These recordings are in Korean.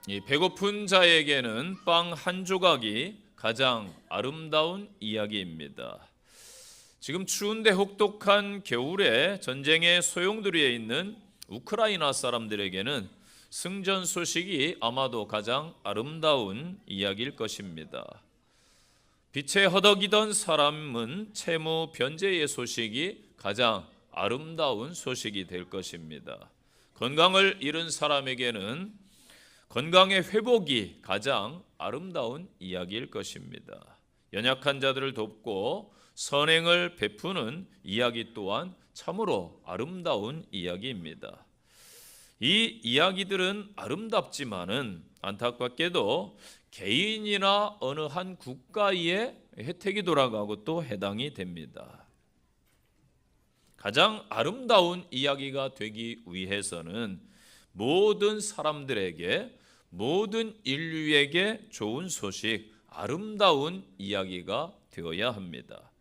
이 배고픈 자에게는 빵 한 조각이 가장 아름다운 이야기입니다. 지금 추운데 혹독한 겨울에 전쟁의 소용돌이에 있는 우크라이나 사람들에게는 승전 소식이 아마도 가장 아름다운 이야기일 것입니다. 빛에 허덕이던 사람은 채무 변제의 소식이 가장 아름다운 소식이 될 것입니다. 건강을 잃은 사람에게는 건강의 회복이 가장 아름다운 이야기일 것입니다. 연약한 자들을 돕고 선행을 베푸는 이야기 또한 참으로 아름다운 이야기입니다. 이 이야기들은 아름답지만은 안타깝게도 개인이나 어느 한 국가의 혜택이 돌아가고 또 해당이 됩니다. 가장 아름다운 이야기가 되기 위해서는 모든 사람들에게, 모든 인류에게 좋은 소식, 아름다운 이야기가 되어야 합니다.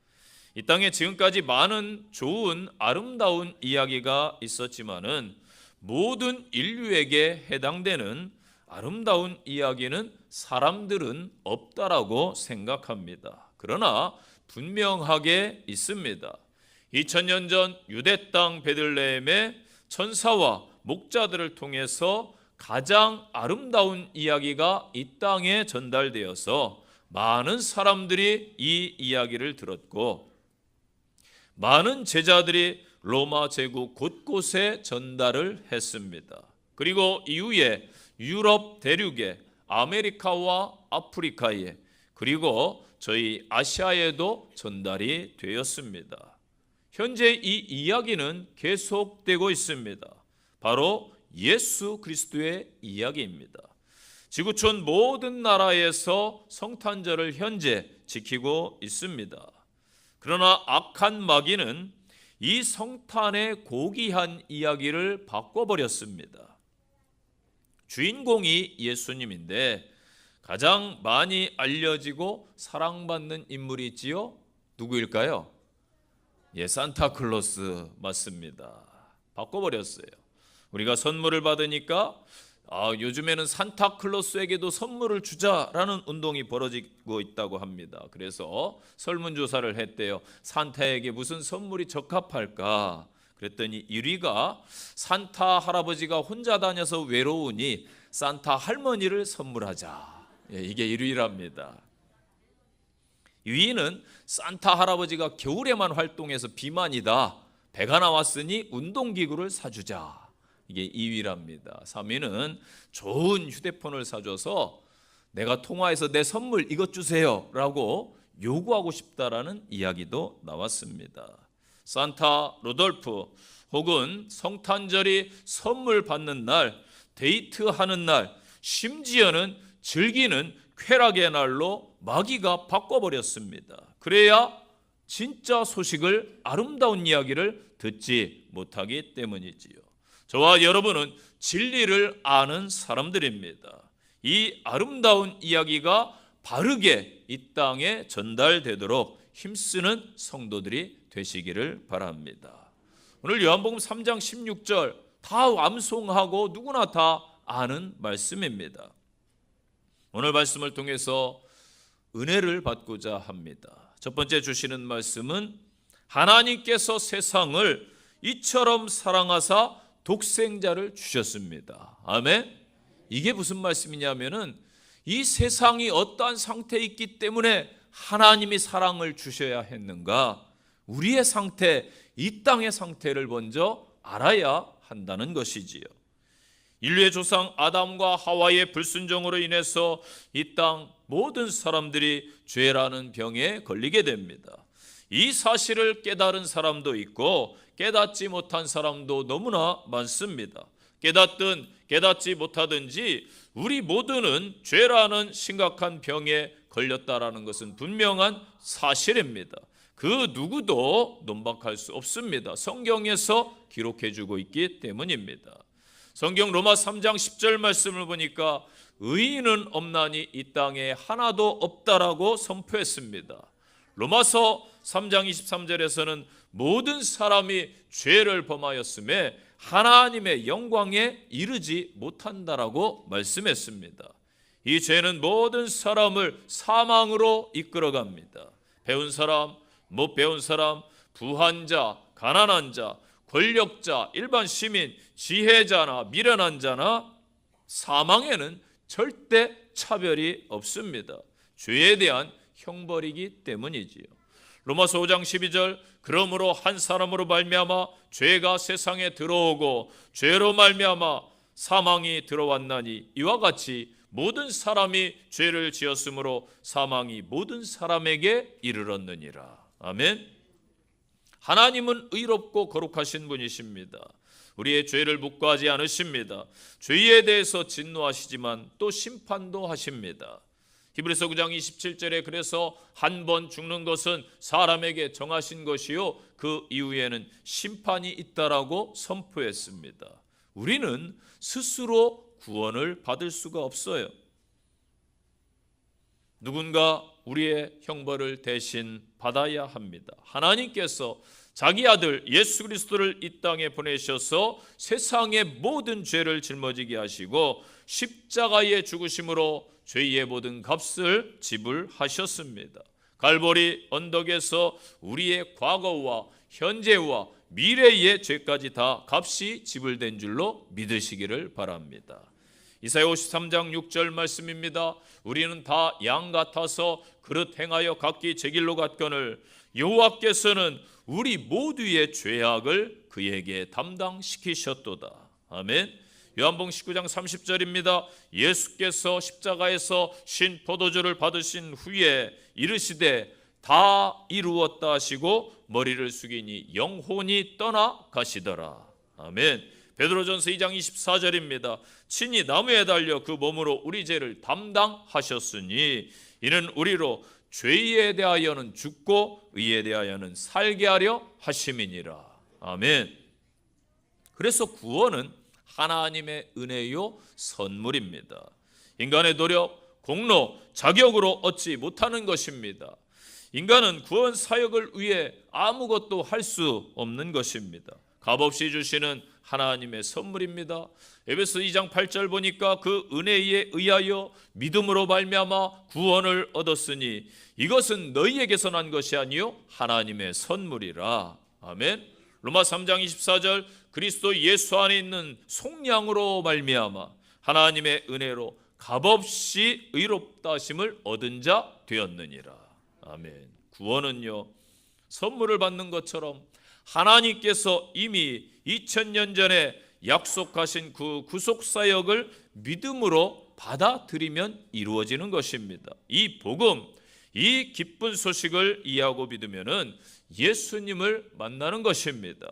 이 땅에 지금까지 많은 좋은 아름다운 이야기가 있었지만은 모든 인류에게 해당되는 아름다운 이야기는 사람들은 없다라고 생각합니다. 그러나 분명하게 있습니다. 2000년 전 유대 땅 베들레헴의 천사와 목자들을 통해서 가장 아름다운 이야기가 이 땅에 전달되어서 많은 사람들이 이 이야기를 들었고 많은 제자들이 로마 제국 곳곳에 전달을 했습니다. 그리고 이후에 유럽 대륙에, 아메리카와 아프리카에, 그리고 저희 아시아에도 전달이 되었습니다. 현재 이 이야기는 계속되고 있습니다. 바로 예수 그리스도의 이야기입니다. 지구촌 모든 나라에서 성탄절을 현재 지키고 있습니다. 그러나 악한 마귀는 이 성탄의 고귀한 이야기를 바꿔버렸습니다. 주인공이 예수님인데 가장 많이 알려지고 사랑받는 인물이 있지요? 누구일까요? 산타클로스 맞습니다. 바꿔버렸어요. 우리가 선물을 받으니까 요즘에는 산타클로스에게도 선물을 주자라는 운동이 벌어지고 있다고 합니다. 그래서 설문조사를 했대요. 산타에게 무슨 선물이 적합할까? 그랬더니 1위가 산타 할아버지가 혼자 다녀서 외로우니 산타 할머니를 선물하자. 이게 1위랍니다. 2위는 산타 할아버지가 겨울에만 활동해서 비만이다. 배가 나왔으니 운동기구를 사주자. 이게 2위랍니다. 3위는 좋은 휴대폰을 사줘서 내가 통화해서 내 선물 이것 주세요 라고 요구하고 싶다라는 이야기도 나왔습니다. 산타 루돌프 혹은 성탄절이 선물 받는 날, 데이트하는 날, 심지어는 즐기는 쾌락의 날로 마귀가 바꿔버렸습니다. 그래야 진짜 소식을, 아름다운 이야기를 듣지 못하기 때문이지요. 저와 여러분은 진리를 아는 사람들입니다. 이 아름다운 이야기가 바르게 이 땅에 전달되도록 힘쓰는 성도들이 되시기를 바랍니다. 오늘 요한복음 3장 16절 다 암송하고 누구나 다 아는 말씀입니다. 오늘 말씀을 통해서 은혜를 받고자 합니다. 첫 번째 주시는 말씀은 하나님께서 세상을 이처럼 사랑하사 독생자를 주셨습니다. 아멘. 이게 무슨 말씀이냐면은 이 세상이 어떠한 상태에 있기 때문에 하나님이 사랑을 주셔야 했는가? 우리의 상태, 이 땅의 상태를 먼저 알아야 한다는 것이지요. 인류의 조상 아담과 하와의 불순종으로 인해서 이 땅 모든 사람들이 죄라는 병에 걸리게 됩니다. 이 사실을 깨달은 사람도 있고 깨닫지 못한 사람도 너무나 많습니다. 깨닫든 깨닫지 못하든지 우리 모두는 죄라는 심각한 병에 걸렸다라는 것은 분명한 사실입니다. 그 누구도 논박할 수 없습니다. 성경에서 기록해주고 있기 때문입니다. 성경 로마 3장 10절 말씀을 보니까 의인은 없나니 이 땅에 하나도 없다라고 선포했습니다. 로마서 3장 23절에서는 모든 사람이 죄를 범하였음에 하나님의 영광에 이르지 못한다라고 말씀했습니다. 이 죄는 모든 사람을 사망으로 이끌어갑니다. 배운 사람, 못 배운 사람, 부한 자, 가난한 자, 권력자, 일반 시민, 지혜자나 미련한 자나 사망에는 절대 차별이 없습니다. 죄에 대한 형벌이기 때문이지요. 로마서 5장 12절 그러므로 한 사람으로 말미암아 죄가 세상에 들어오고 죄로 말미암아 사망이 들어왔나니 이와 같이 모든 사람이 죄를 지었으므로 사망이 모든 사람에게 이르렀느니라. 아멘. 하나님은 의롭고 거룩하신 분이십니다. 우리의 죄를 묵과하지 않으십니다. 죄에 대해서 진노하시지만 또 심판도 하십니다. 히브리서 9장 27절에 그래서 한 번 죽는 것은 사람에게 정하신 것이요 그 이후에는 심판이 있다라고 선포했습니다. 우리는 스스로 구원을 받을 수가 없어요. 누군가 우리의 형벌을 대신 받아야 합니다. 하나님께서 자기 아들 예수 그리스도를 이 땅에 보내셔서 세상의 모든 죄를 짊어지게 하시고 십자가의 죽으심으로 죄의 모든 값을 지불하셨습니다. 갈보리 언덕에서 우리의 과거와 현재와 미래의 죄까지 다 값이 지불된 줄로 믿으시기를 바랍니다. 이사야 53장 6절 말씀입니다. 우리는 다 양 같아서 그릇 행하여 각기 제 길로 갔거늘 여호와께서는 우리 모두의 죄악을 그에게 담당시키셨도다. 아멘. 요한복음 19장 30절입니다. 예수께서 십자가에서 신 포도주를 받으신 후에 이르시되 다 이루었다 하시고 머리를 숙이니 영혼이 떠나 가시더라. 아멘. 베드로전서 2장 24절입니다. 친히 나무에 달려 그 몸으로 우리 죄를 담당하셨으니 이는 우리로 죄에 대하여는 죽고 의에 대하여는 살게 하려 하심이니라. 아멘. 그래서 구원은 하나님의 은혜요 선물입니다. 인간의 노력, 공로, 자격으로 얻지 못하는 것입니다. 인간은 구원 사역을 위해 아무것도 할 수 없는 것입니다. 값없이 주시는 하나님의 선물입니다. 에베소 2장 8절 보니까 그 은혜에 의하여 믿음으로 말미암아 구원을 얻었으니 이것은 너희에게서 난 것이 아니요 하나님의 선물이라. 아멘. 로마 3장 24절 그리스도 예수 안에 있는 속량으로 말미암아 하나님의 은혜로 값없이 의롭다 하심을 얻은 자 되었느니라. 아멘. 구원은요 선물을 받는 것처럼 하나님께서 이미 2000년 전에 약속하신 그 구속사역을 믿음으로 받아들이면 이루어지는 것입니다. 이 복음, 이 기쁜 소식을 이해하고 믿으면은 예수님을 만나는 것입니다.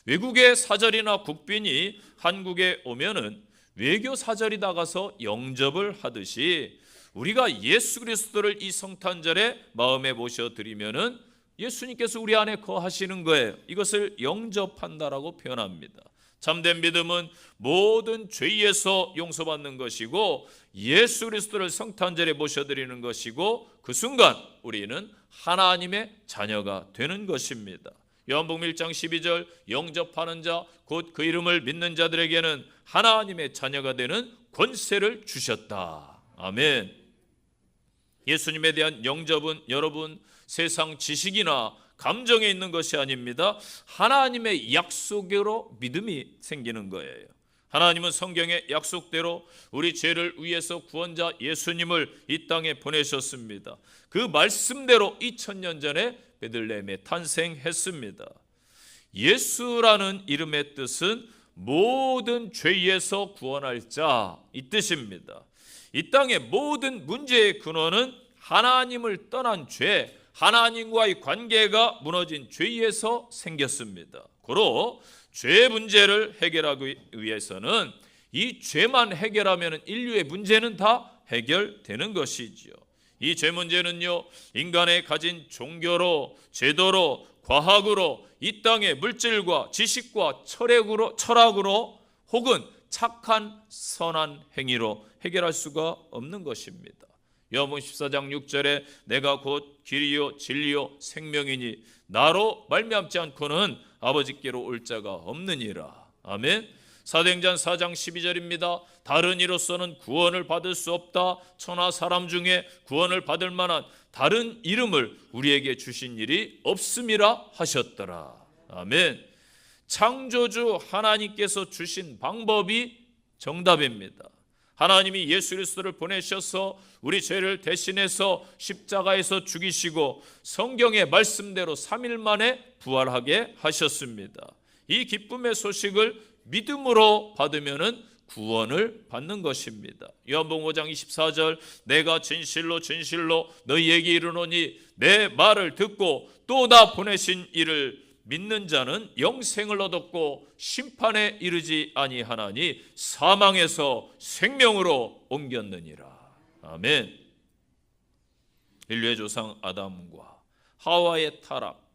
외국의 사절이나 국빈이 한국에 오면은 외교 사절이 나가서 영접을 하듯이 우리가 예수 그리스도를 이 성탄절에 마음에 모셔드리면은 예수님께서 우리 안에 거하시는 거예요. 이것을 영접한다라고 표현합니다. 참된 믿음은 모든 죄에서 용서받는 것이고 예수 그리스도를 성탄절에 모셔드리는 것이고 그 순간 우리는 하나님의 자녀가 되는 것입니다. 요한복음 1장 12절 영접하는 자 곧 그 이름을 믿는 자들에게는 하나님의 자녀가 되는 권세를 주셨다. 아멘. 예수님에 대한 영접은 여러분 세상 지식이나 감정에 있는 것이 아닙니다. 하나님의 약속으로 믿음이 생기는 거예요. 하나님은 성경의 약속대로 우리 죄를 위해서 구원자 예수님을 이 땅에 보내셨습니다. 그 말씀대로 2000년 전에 베들레헴에 탄생했습니다. 예수라는 이름의 뜻은 모든 죄에서 구원할 자 이 뜻입니다. 이 땅의 모든 문제의 근원은 하나님을 떠난 죄, 하나님과의 관계가 무너진 죄에서 생겼습니다. 고로 죄 문제를 해결하기 위해서는 이 죄만 해결하면 인류의 문제는 다 해결되는 것이지요. 이 죄 문제는요 인간의 가진 종교로, 제도로, 과학으로, 이 땅의 물질과 지식과 철학으로 혹은 착한 선한 행위로 해결할 수가 없는 것입니다. 요한복음 14장 6절에 내가 곧 길이요 진리요 생명이니 나로 말미암지 않고는 아버지께로 올 자가 없느니라. 아멘. 사도행전 4장 12절입니다. 다른 이로서는 구원을 받을 수 없다. 천하 사람 중에 구원을 받을 만한 다른 이름을 우리에게 주신 일이 없음이라 하셨더라. 아멘. 창조주 하나님께서 주신 방법이 정답입니다. 하나님이 예수 그리스도를 보내셔서 우리 죄를 대신해서 십자가에서 죽이시고 성경의 말씀대로 3일 만에 부활하게 하셨습니다. 이 기쁨의 소식을 믿음으로 받으면은 구원을 받는 것입니다. 요한복음 5장 24절 내가 진실로 진실로 너희에게 이르노니 내 말을 듣고 또 나 보내신 이를 믿는 자는 영생을 얻었고 심판에 이르지 아니하나니 사망에서 생명으로 옮겼느니라. 아멘. 인류의 조상 아담과 하와의 타락,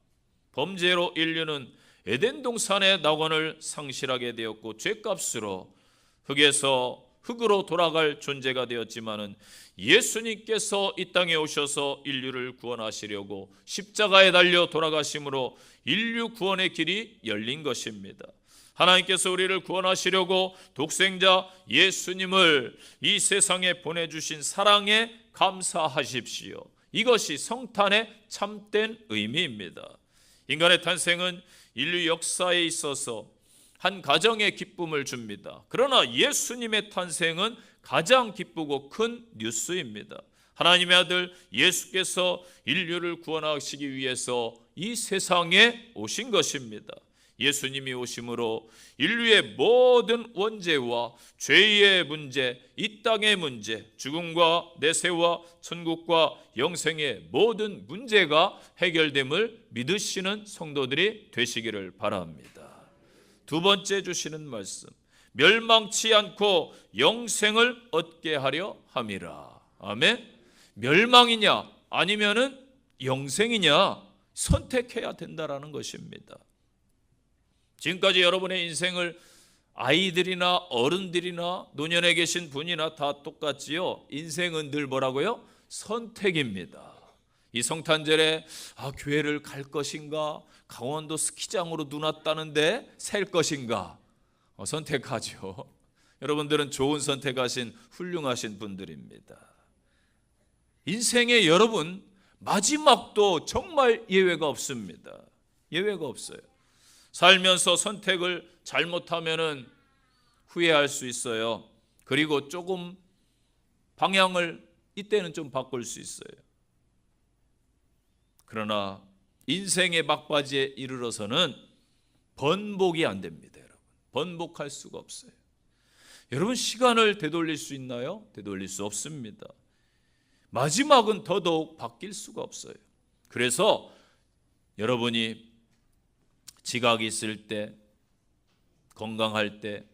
범죄로 인류는 에덴 동산의 낙원을 상실하게 되었고 죄값으로 흙에서 흙으로 돌아갈 존재가 되었지만은 예수님께서 이 땅에 오셔서 인류를 구원하시려고 십자가에 달려 돌아가심으로 인류 구원의 길이 열린 것입니다. 하나님께서 우리를 구원하시려고 독생자 예수님을 이 세상에 보내주신 사랑에 감사하십시오. 이것이 성탄의 참된 의미입니다. 인간의 탄생은 인류 역사에 있어서 한 가정의 기쁨을 줍니다. 그러나 예수님의 탄생은 가장 기쁘고 큰 뉴스입니다. 하나님의 아들 예수께서 인류를 구원하시기 위해서 이 세상에 오신 것입니다. 예수님이 오심으로 인류의 모든 원죄와 죄의 문제, 이 땅의 문제, 죽음과 내세와 천국과 영생의 모든 문제가 해결됨을 믿으시는 성도들이 되시기를 바랍니다. 두 번째 주시는 말씀, 멸망치 않고 영생을 얻게 하려 함이라. 아멘. 멸망이냐 아니면은 영생이냐 선택해야 된다라는 것입니다. 지금까지 여러분의 인생을 아이들이나 어른들이나 노년에 계신 분이나 다 똑같지요. 인생은 늘 뭐라고요? 선택입니다. 이 성탄절에 교회를 갈 것인가, 강원도 스키장으로 눈 왔다는데 살 것인가 선택하죠. 여러분들은 좋은 선택하신 훌륭하신 분들입니다. 인생의 여러분 마지막도 정말 예외가 없습니다. 예외가 없어요. 살면서 선택을 잘못하면은 후회할 수 있어요. 그리고 조금 방향을 이때는 좀 바꿀 수 있어요. 그러나 인생의 막바지에 이르러서는 번복이 안 됩니다. 여러분, 번복할 수가 없어요. 여러분, 시간을 되돌릴 수 있나요? 되돌릴 수 없습니다. 마지막은 더더욱 바뀔 수가 없어요. 그래서 여러분이 지각이 있을 때, 건강할 때,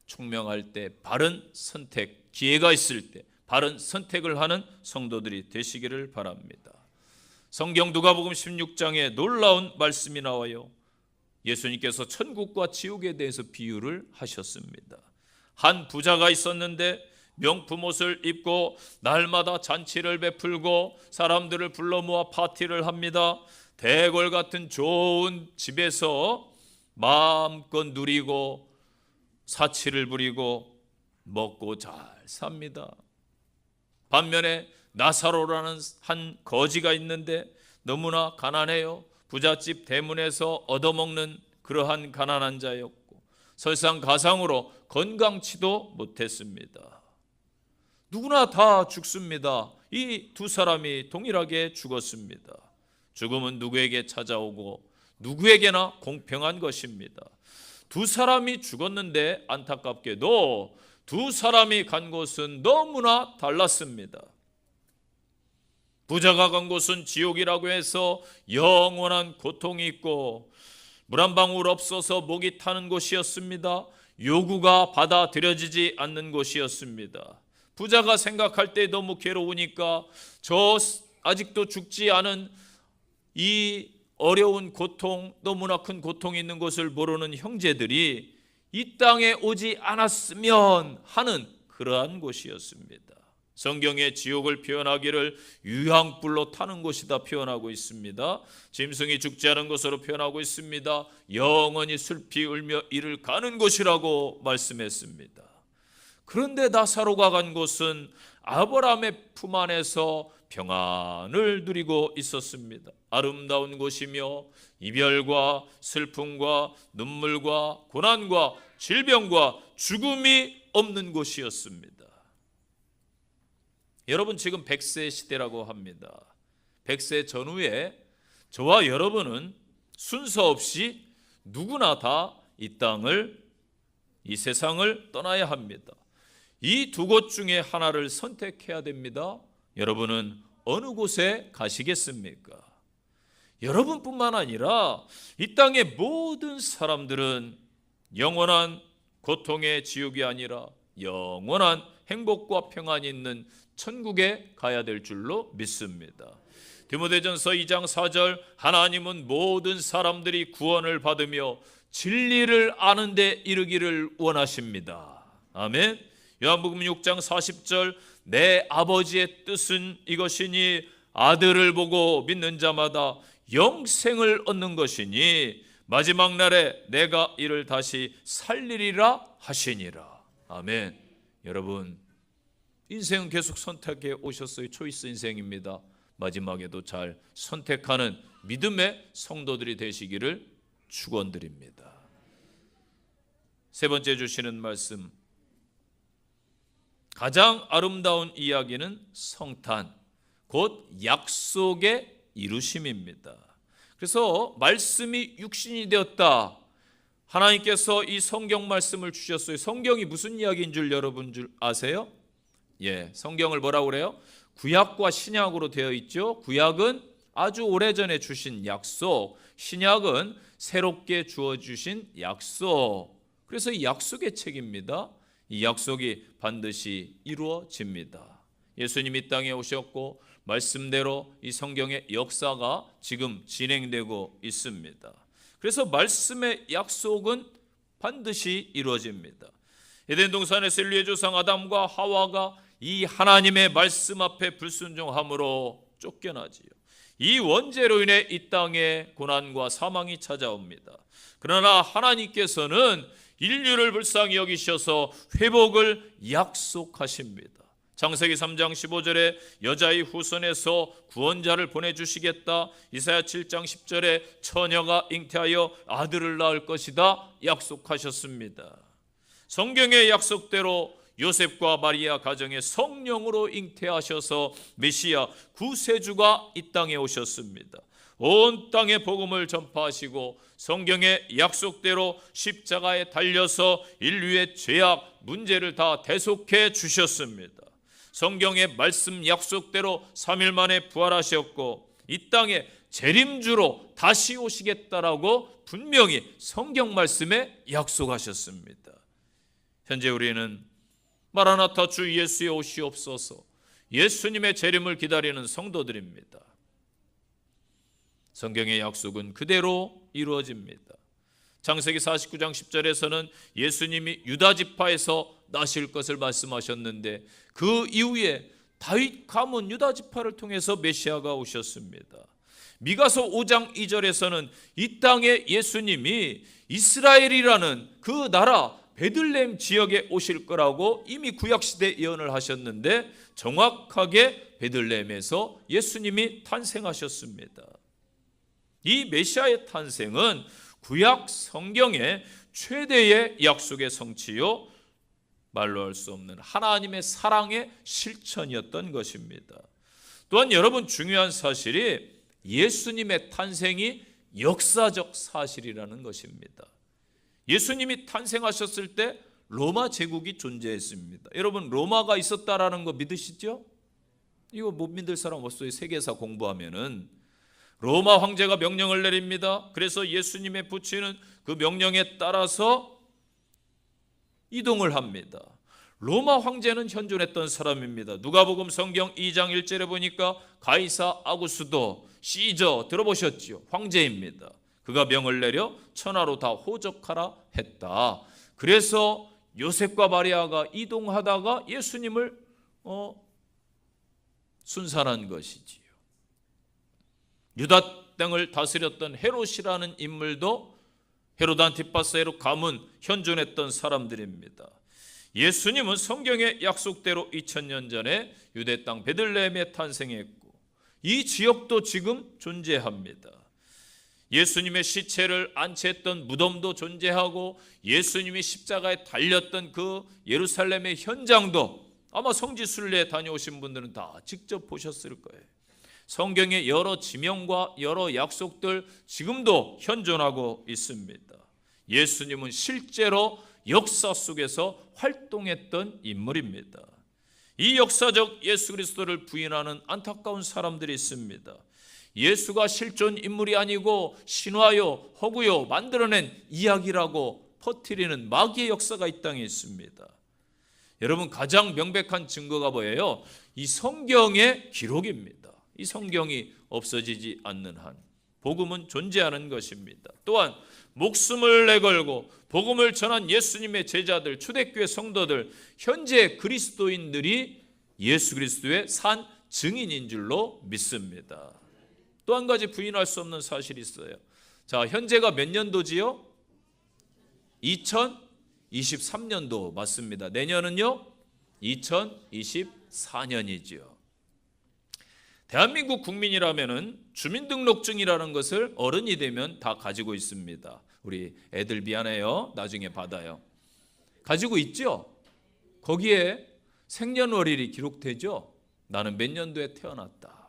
총명할 때, 바른 선택, 기회가 있을 때 바른 선택을 하는 성도들이 되시기를 바랍니다. 성경 누가복음 16장에 놀라운 말씀이 나와요. 예수님께서 천국과 지옥에 대해서 비유를 하셨습니다. 한 부자가 있었는데 명품 옷을 입고 날마다 잔치를 베풀고 사람들을 불러 모아 파티를 합니다. 대궐 같은 좋은 집에서 마음껏 누리고 사치를 부리고 먹고 잘 삽니다. 반면에 나사로라는 한 거지가 있는데 너무나 가난해요. 부잣집 대문에서 얻어먹는 그러한 가난한 자였고 설상가상으로 건강치도 못했습니다. 누구나 다 죽습니다. 이 두 사람이 동일하게 죽었습니다. 죽음은 누구에게 찾아오고 누구에게나 공평한 것입니다. 두 사람이 죽었는데 안타깝게도 두 사람이 간 곳은 너무나 달랐습니다. 부자가 간 곳은 지옥이라고 해서 영원한 고통이 있고 물 한 방울 없어서 목이 타는 곳이었습니다. 요구가 받아들여지지 않는 곳이었습니다. 부자가 생각할 때 너무 괴로우니까 저 아직도 죽지 않은 이 어려운 고통, 너무나 큰 고통이 있는 것을 모르는 형제들이 이 땅에 오지 않았으면 하는 그러한 곳이었습니다. 성경에 지옥을 표현하기를 유황불로 타는 곳이다 표현하고 있습니다. 짐승이 죽지 않은 것으로 표현하고 있습니다. 영원히 슬피 울며 이를 가는 곳이라고 말씀했습니다. 그런데 나사로가 간 곳은 아브라함의 품 안에서 평안을 누리고 있었습니다. 아름다운 곳이며 이별과 슬픔과 눈물과 고난과 질병과 죽음이 없는 곳이었습니다. 여러분, 지금 100세 시대라고 합니다. 100세 전후에 저와 여러분은 순서 없이 누구나 다 이 세상을 떠나야 합니다. 이 두 곳 중에 하나를 선택해야 됩니다. 여러분은 어느 곳에 가시겠습니까? 여러분뿐만 아니라 이 땅의 모든 사람들은 영원한 고통의 지옥이 아니라 영원한 행복과 평안이 있는 천국에 가야 될 줄로 믿습니다. 디모데전서 2장 4절, 하나님은 모든 사람들이 구원을 받으며 진리를 아는 데 이르기를 원하십니다. 아멘. 요한복음 6장 40절, 내 아버지의 뜻은 이것이니 아들을 보고 믿는 자마다 영생을 얻는 것이니 마지막 날에 내가 이를 다시 살리리라 하시니라. 아멘. 여러분, 인생은 계속 선택해 오셨어요. 초이스 인생입니다. 마지막에도 잘 선택하는 믿음의 성도들이 되시기를 축원드립니다. 세 번째 주시는 말씀, 가장 아름다운 이야기는 성탄, 곧 약속의 이루심입니다. 그래서 말씀이 육신이 되었다. 하나님께서 이 성경 말씀을 주셨어요. 성경이 무슨 이야기인 줄 여러분 아세요? 성경을 뭐라고 그래요? 구약과 신약으로 되어 있죠. 구약은 아주 오래전에 주신 약속, 신약은 새롭게 주어주신 약속. 그래서 이 약속의 책입니다. 이 약속이 반드시 이루어집니다. 예수님이 이 땅에 오셨고 말씀대로 이 성경의 역사가 지금 진행되고 있습니다. 그래서 말씀의 약속은 반드시 이루어집니다. 에덴 동산에서 인류의 조상 아담과 하와가 이 하나님의 말씀 앞에 불순종함으로 쫓겨나지요. 이 원죄로 인해 이 땅에 고난과 사망이 찾아옵니다. 그러나 하나님께서는 인류를 불쌍히 여기셔서 회복을 약속하십니다. 창세기 3장 15절에 여자의 후손에서 구원자를 보내주시겠다. 이사야 7장 10절에 처녀가 잉태하여 아들을 낳을 것이다 약속하셨습니다. 성경의 약속대로 요셉과 마리아 가정에 성령으로 잉태하셔서 메시아 구세주가 이 땅에 오셨습니다. 온 땅에 복음을 전파하시고 성경의 약속대로 십자가에 달려서 인류의 죄악 문제를 다 대속해 주셨습니다. 성경의 말씀 약속대로 3일 만에 부활하셨고 이 땅에 재림주로 다시 오시겠다라고 분명히 성경 말씀에 약속하셨습니다. 현재 우리는 마라나타 주 예수의 오시옵소서, 예수님의 재림을 기다리는 성도들입니다. 성경의 약속은 그대로 이루어집니다. 창세기 49장 10절에서는 예수님이 유다 지파에서 나실 것을 말씀하셨는데 그 이후에 다윗 가문 유다 지파를 통해서 메시아가 오셨습니다. 미가서 5장 2절에서는 이 땅에 예수님이 이스라엘이라는 그 나라 베들레헴 지역에 오실 거라고 이미 구약시대 예언을 하셨는데 정확하게 베들레헴에서 예수님이 탄생하셨습니다. 이 메시아의 탄생은 구약 성경의 최대의 약속의 성취요, 말로 할 수 없는 하나님의 사랑의 실천이었던 것입니다. 또한 여러분, 중요한 사실이 예수님의 탄생이 역사적 사실이라는 것입니다. 예수님이 탄생하셨을 때 로마 제국이 존재했습니다. 여러분, 로마가 있었다라는 거 믿으시죠? 이거 못 믿을 사람 없어요. 세계사 공부하면은. 로마 황제가 명령을 내립니다. 그래서 예수님의 부친은 그 명령에 따라서 이동을 합니다. 로마 황제는 현존했던 사람입니다. 누가복음 성경 2장 1절에 보니까 가이사 아구스도 시저 들어보셨죠? 황제입니다. 그가 명을 내려 천하로 다 호적하라 했다. 그래서 요셉과 마리아가 이동하다가 예수님을 순산한 것이지요. 유다 땅을 다스렸던 헤롯이라는 인물도 헤롯 안티파스, 헤롯 가문 현존했던 사람들입니다. 예수님은 성경의 약속대로 2000년 전에 유대 땅 베들레헴에 탄생했고 이 지역도 지금 존재합니다. 예수님의 시체를 안치했던 무덤도 존재하고 예수님이 십자가에 달렸던 그 예루살렘의 현장도 아마 성지순례에 다녀오신 분들은 다 직접 보셨을 거예요. 성경의 여러 지명과 여러 약속들 지금도 현존하고 있습니다. 예수님은 실제로 역사 속에서 활동했던 인물입니다. 이 역사적 예수 그리스도를 부인하는 안타까운 사람들이 있습니다. 예수가 실존 인물이 아니고 신화요, 허구요, 만들어낸 이야기라고 퍼뜨리는 마귀의 역사가 이 땅에 있습니다. 여러분, 가장 명백한 증거가 뭐예요? 이 성경의 기록입니다. 이 성경이 없어지지 않는 한 복음은 존재하는 것입니다. 또한 목숨을 내걸고 복음을 전한 예수님의 제자들, 초대교회 성도들, 현재 그리스도인들이 예수 그리스도의 산 증인인 줄로 믿습니다. 또 한 가지 부인할 수 없는 사실이 있어요. 자, 현재가 몇 년도지요? 2023년도 맞습니다. 내년은요? 2024년이지요. 대한민국 국민이라면은 주민등록증이라는 것을 어른이 되면 다 가지고 있습니다. 우리 애들 미안해요. 나중에 받아요. 가지고 있죠? 거기에 생년월일이 기록되죠? 나는 몇 년도에 태어났다.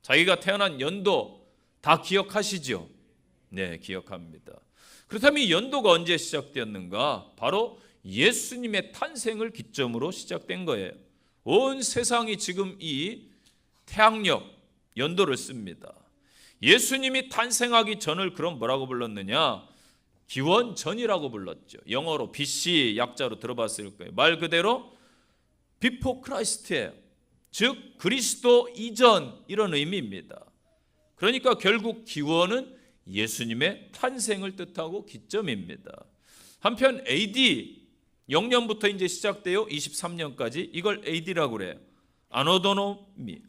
자기가 태어난 연도 다 기억하시죠? 네, 기억합니다. 그렇다면 이 연도가 언제 시작되었는가? 바로 예수님의 탄생을 기점으로 시작된 거예요. 온 세상이 지금 이 태양력 연도를 씁니다. 예수님이 탄생하기 전을 그럼 뭐라고 불렀느냐? 기원전이라고 불렀죠. 영어로 BC 약자로 들어봤을 거예요. 말 그대로 Before Christ예요. 즉 그리스도 이전 이런 의미입니다. 그러니까 결국 기원은 예수님의 탄생을 뜻하고 기점입니다. 한편 AD 0년부터 이제 시작되어 23년까지 이걸 AD라고 그래요. 아노도노미.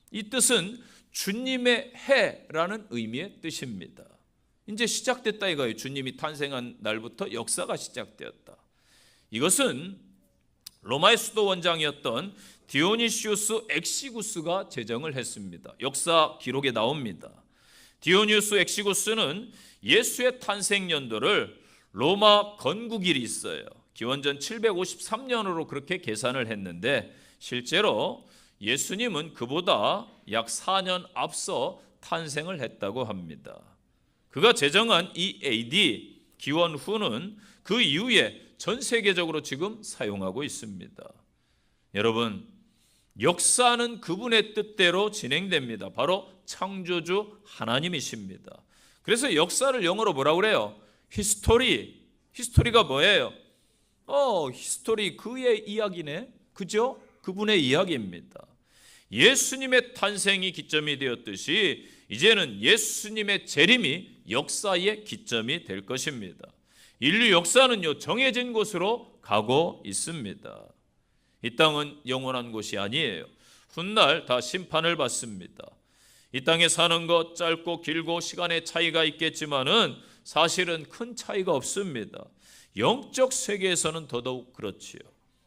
이 뜻은 주님의 해라는 의미의 뜻입니다. 이제 시작됐다 이거예요. 주님이 탄생한 날부터 역사가 시작되었다. 이것은 로마의 수도 원장이었던 디오니시우스 엑시구스가 제정을 했습니다. 역사 기록에 나옵니다. 디오니우스 엑시구스는 예수의 탄생 연도를 로마 건국일이 있어요. 기원전 753년으로 그렇게 계산을 했는데 실제로 예수님은 그보다 약 4년 앞서 탄생을 했다고 합니다. 그가 제정한 이 AD 기원 후는 그 이후에 전 세계적으로 지금 사용하고 있습니다. 여러분, 역사는 그분의 뜻대로 진행됩니다. 바로 창조주 하나님이십니다. 그래서 역사를 영어로 뭐라고 그래요? 히스토리. 히스토리가 뭐예요? 히스토리 그의 이야기네. 그죠? 그분의 이야기입니다. 예수님의 탄생이 기점이 되었듯이 이제는 예수님의 재림이 역사의 기점이 될 것입니다. 인류 역사는요 정해진 곳으로 가고 있습니다. 이 땅은 영원한 곳이 아니에요. 훗날 다 심판을 받습니다. 이 땅에 사는 것 짧고 길고 시간의 차이가 있겠지만은 사실은 큰 차이가 없습니다. 영적 세계에서는 더더욱 그렇지요.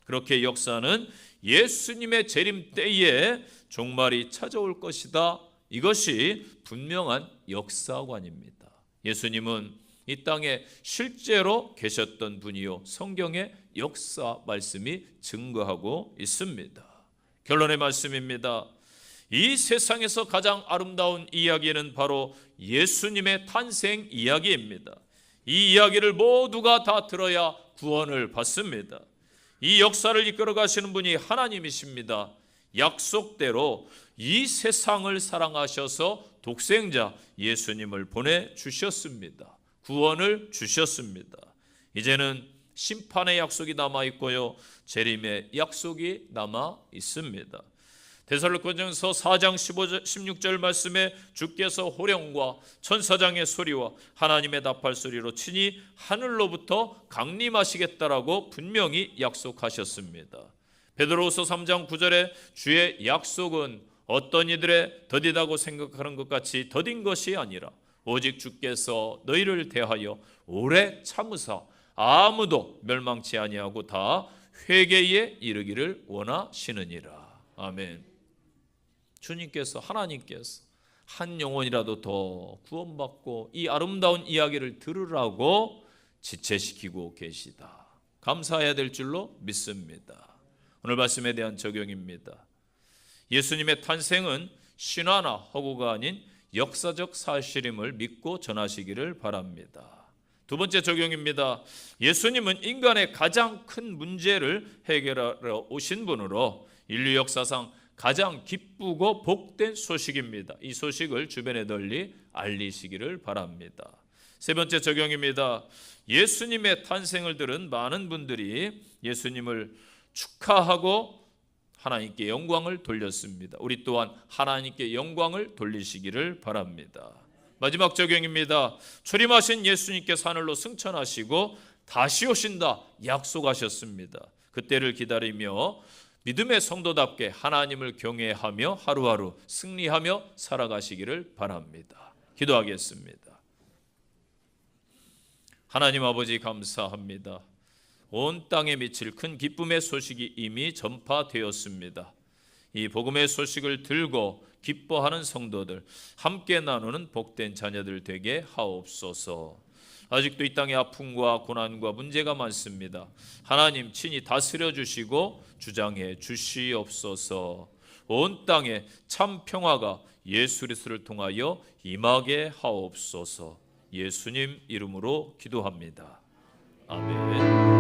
그렇게 역사는 예수님의 재림 때에 종말이 찾아올 것이다. 이것이 분명한 역사관입니다. 예수님은 이 땅에 실제로 계셨던 분이요 성경의 역사 말씀이 증거하고 있습니다. 결론의 말씀입니다. 이 세상에서 가장 아름다운 이야기는 바로 예수님의 탄생 이야기입니다. 이 이야기를 모두가 다 들어야 구원을 받습니다. 이 역사를 이끌어 가시는 분이 하나님이십니다. 약속대로 이 세상을 사랑하셔서 독생자 예수님을 보내주셨습니다. 구원을 주셨습니다. 이제는 심판의 약속이 남아 있고요 재림의 약속이 남아 있습니다. 데살로니가전서 4장 16절 말씀에 주께서 호령과 천사장의 소리와 하나님의 나팔 소리로 친히 하늘로부터 강림하시겠다라고 분명히 약속하셨습니다. 베드로후서 3장 9절에 주의 약속은 어떤 이들의 더디다고 생각하는 것 같이 더딘 것이 아니라 오직 주께서 너희를 대하여 오래 참으사 아무도 멸망치 아니하고 다 회개에 이르기를 원하시느니라. 아멘. 주님께서, 하나님께서 한 영혼이라도 더 구원받고 이 아름다운 이야기를 들으라고 지체시키고 계시다. 감사해야 될 줄로 믿습니다. 오늘 말씀에 대한 적용입니다. 예수님의 탄생은 신화나 허구가 아닌 역사적 사실임을 믿고 전하시기를 바랍니다. 두 번째 적용입니다. 예수님은 인간의 가장 큰 문제를 해결하러 오신 분으로 인류 역사상 가장 기쁘고 복된 소식입니다. 이 소식을 주변에 널리 알리시기를 바랍니다. 세 번째 적용입니다. 예수님의 탄생을 들은 많은 분들이 예수님을 축하하고 하나님께 영광을 돌렸습니다. 우리 또한 하나님께 영광을 돌리시기를 바랍니다. 마지막 적용입니다. 출임하신 예수님께서 하늘로 승천하시고 다시 오신다 약속하셨습니다. 그때를 기다리며 믿음의 성도답게 하나님을 경외하며 하루하루 승리하며 살아가시기를 바랍니다. 기도하겠습니다. 하나님 아버지 감사합니다. 온 땅에 미칠 큰 기쁨의 소식이 이미 전파되었습니다. 이 복음의 소식을 들고 기뻐하는 성도들, 함께 나누는 복된 자녀들 되게 하옵소서. 아직도 이 땅에 아픔과 고난과 문제가 많습니다. 하나님 친히 다스려 주시고 주장해 주시옵소서. 온 땅에 참 평화가 예수 그리스도를 통하여 임하게 하옵소서. 예수님 이름으로 기도합니다. 아멘.